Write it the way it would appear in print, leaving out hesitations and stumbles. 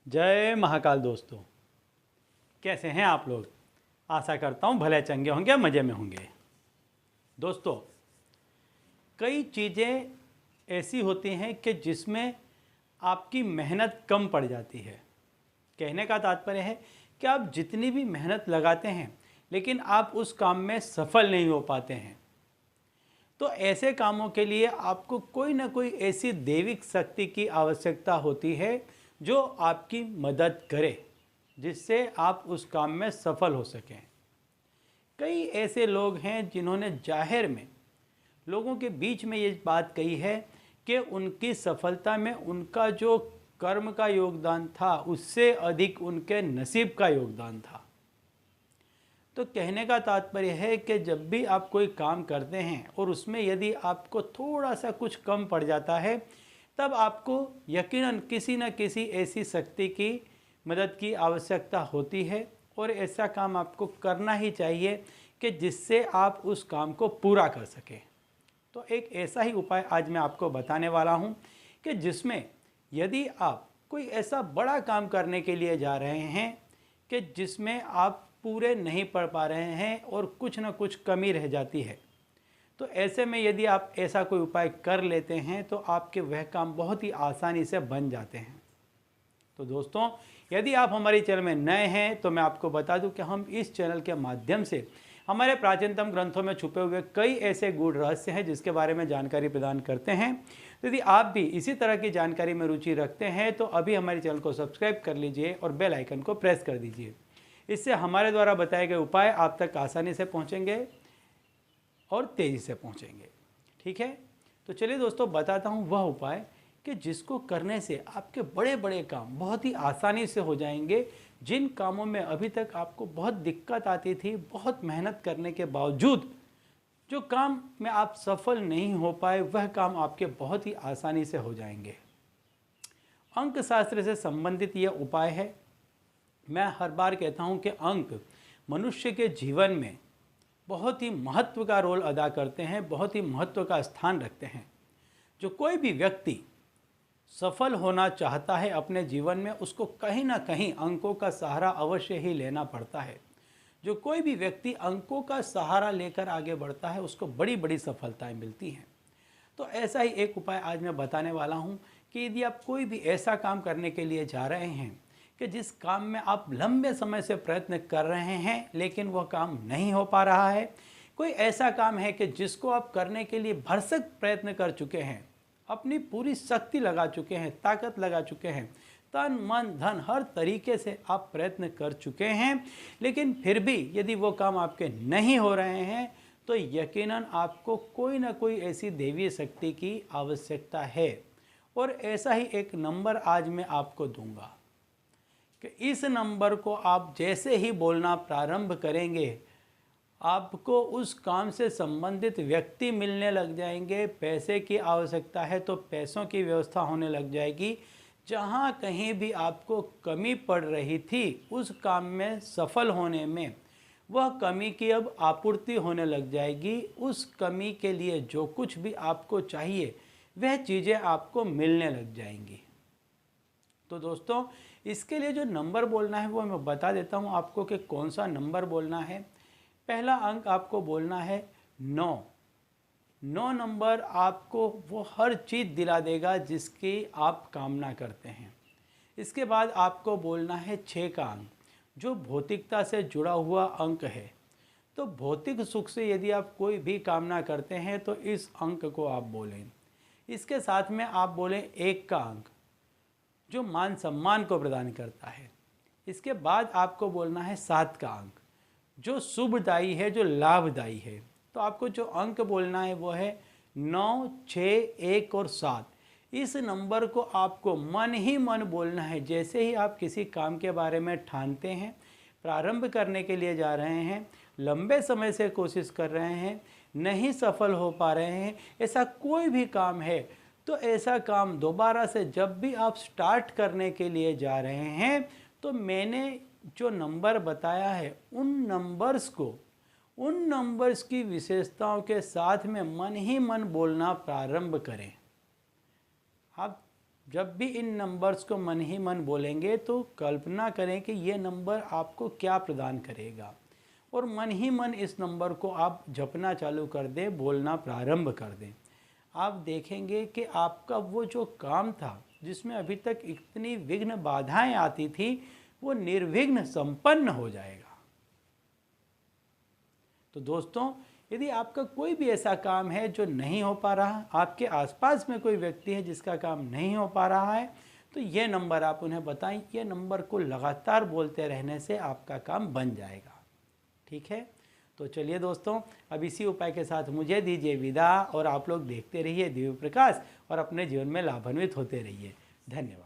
जय महाकाल दोस्तों, कैसे हैं आप लोग। आशा करता हूँ भले चंगे होंगे, मज़े में होंगे। दोस्तों, कई चीज़ें ऐसी होती हैं कि जिसमें आपकी मेहनत कम पड़ जाती है। कहने का तात्पर्य है कि आप जितनी भी मेहनत लगाते हैं लेकिन आप उस काम में सफल नहीं हो पाते हैं। तो ऐसे कामों के लिए आपको कोई ना कोई ऐसी दैविक शक्ति की आवश्यकता होती है जो आपकी मदद करे, जिससे आप उस काम में सफल हो सकें। कई ऐसे लोग हैं जिन्होंने जाहिर में लोगों के बीच में ये बात कही है कि उनकी सफलता में उनका जो कर्म का योगदान था उससे अधिक उनके नसीब का योगदान था। तो कहने का तात्पर्य है कि जब भी आप कोई काम करते हैं और उसमें यदि आपको थोड़ा सा कुछ कम पड़ जाता है, तब आपको यकीनन किसी न किसी ऐसी शक्ति की मदद की आवश्यकता होती है और ऐसा काम आपको करना ही चाहिए कि जिससे आप उस काम को पूरा कर सकें। तो एक ऐसा ही उपाय आज मैं आपको बताने वाला हूं कि जिसमें यदि आप कोई ऐसा बड़ा काम करने के लिए जा रहे हैं कि जिसमें आप पूरे नहीं पढ़ पा रहे हैं और कुछ ना कुछ कमी रह जाती है, तो ऐसे में यदि आप ऐसा कोई उपाय कर लेते हैं तो आपके वह काम बहुत ही आसानी से बन जाते हैं। तो दोस्तों, यदि आप हमारे चैनल में नए हैं तो मैं आपको बता दूं कि हम इस चैनल के माध्यम से हमारे प्राचीनतम ग्रंथों में छुपे हुए कई ऐसे गूढ़ रहस्य हैं जिसके बारे में जानकारी प्रदान करते हैं। तो यदि आप भी इसी तरह की जानकारी में रुचि रखते हैं तो अभी हमारे चैनल को सब्सक्राइब कर लीजिए और बेल आइकन को प्रेस कर दीजिए। इससे हमारे द्वारा बताए गए उपाय आप तक आसानी से पहुंचेंगे और तेज़ी से पहुंचेंगे। ठीक है, तो चलिए दोस्तों, बताता हूं वह उपाय कि जिसको करने से आपके बड़े बड़े काम बहुत ही आसानी से हो जाएंगे। जिन कामों में अभी तक आपको बहुत दिक्कत आती थी, बहुत मेहनत करने के बावजूद जो काम में आप सफल नहीं हो पाए, वह काम आपके बहुत ही आसानी से हो जाएंगे। अंक शास्त्र से संबंधित यह उपाय है। मैं हर बार कहता हूं कि अंक मनुष्य के जीवन में बहुत ही महत्व का रोल अदा करते हैं, बहुत ही महत्व का स्थान रखते हैं। जो कोई भी व्यक्ति सफल होना चाहता है अपने जीवन में, उसको कहीं ना कहीं अंकों का सहारा अवश्य ही लेना पड़ता है। जो कोई भी व्यक्ति अंकों का सहारा लेकर आगे बढ़ता है उसको बड़ी बड़ी सफलताएं मिलती हैं। तो ऐसा ही एक उपाय आज मैं बताने वाला हूं कि यदि आप कोई भी ऐसा काम करने के लिए जा रहे हैं कि जिस काम में आप लंबे समय से प्रयत्न कर रहे हैं लेकिन वह काम नहीं हो पा रहा है, कोई ऐसा काम है कि जिसको आप करने के लिए भरसक प्रयत्न कर चुके हैं, अपनी पूरी शक्ति लगा चुके हैं, ताकत लगा चुके हैं, तन मन धन हर तरीके से आप प्रयत्न कर चुके हैं, लेकिन फिर भी यदि वो काम आपके नहीं हो रहे हैं तो यकीनन आपको कोई ना कोई ऐसी दैवीय शक्ति की आवश्यकता है। और ऐसा ही एक नंबर आज मैं आपको दूंगा कि इस नंबर को आप जैसे ही बोलना प्रारंभ करेंगे, आपको उस काम से संबंधित व्यक्ति मिलने लग जाएंगे। पैसे की आवश्यकता है तो पैसों की व्यवस्था होने लग जाएगी। जहाँ कहीं भी आपको कमी पड़ रही थी उस काम में सफल होने में, वह कमी की अब आपूर्ति होने लग जाएगी। उस कमी के लिए जो कुछ भी आपको चाहिए वह चीज़ें आपको मिलने लग जाएंगी। तो दोस्तों, इसके लिए जो नंबर बोलना है वो मैं बता देता हूँ आपको कि कौन सा नंबर बोलना है। पहला अंक आपको बोलना है 9। 9 नंबर आपको वो हर चीज़ दिला देगा जिसकी आप कामना करते हैं। इसके बाद आपको बोलना है 6 का अंक, जो भौतिकता से जुड़ा हुआ अंक है। तो भौतिक सुख से यदि आप कोई भी कामना करते हैं तो इस अंक को आप बोलें। इसके साथ में आप बोलें 1 का अंक, जो मान सम्मान को प्रदान करता है। इसके बाद आपको बोलना है 7 का अंक, जो शुभदायी है, जो लाभदायी है। तो आपको जो अंक बोलना है वो है 9, 6, 1 और 7। इस नंबर को आपको मन ही मन बोलना है। जैसे ही आप किसी काम के बारे में ठानते हैं, प्रारंभ करने के लिए जा रहे हैं, लंबे समय से कोशिश कर रहे हैं, नहीं सफल हो पा रहे हैं, ऐसा कोई भी काम है, तो ऐसा काम दोबारा से जब भी आप स्टार्ट करने के लिए जा रहे हैं तो मैंने जो नंबर बताया है उन नंबर्स की विशेषताओं के साथ में मन ही मन बोलना प्रारंभ करें। आप जब भी इन नंबर्स को मन ही मन बोलेंगे तो कल्पना करें कि ये नंबर आपको क्या प्रदान करेगा, और मन ही मन इस नंबर को आप जपना चालू कर दें, बोलना प्रारंभ कर दें। आप देखेंगे कि आपका वो जो काम था जिसमें अभी तक इतनी विघ्न बाधाएं आती थी, वो निर्विघ्न संपन्न हो जाएगा। तो दोस्तों, यदि आपका कोई भी ऐसा काम है जो नहीं हो पा रहा, आपके आसपास में कोई व्यक्ति है जिसका काम नहीं हो पा रहा है, तो ये नंबर आप उन्हें बताएं। ये नंबर को लगातार बोलते रहने से आपका काम बन जाएगा। ठीक है, तो चलिए दोस्तों, अब इसी उपाय के साथ मुझे दीजिए विदा, और आप लोग देखते रहिए दिव्य प्रकाश और अपने जीवन में लाभान्वित होते रहिए। धन्यवाद।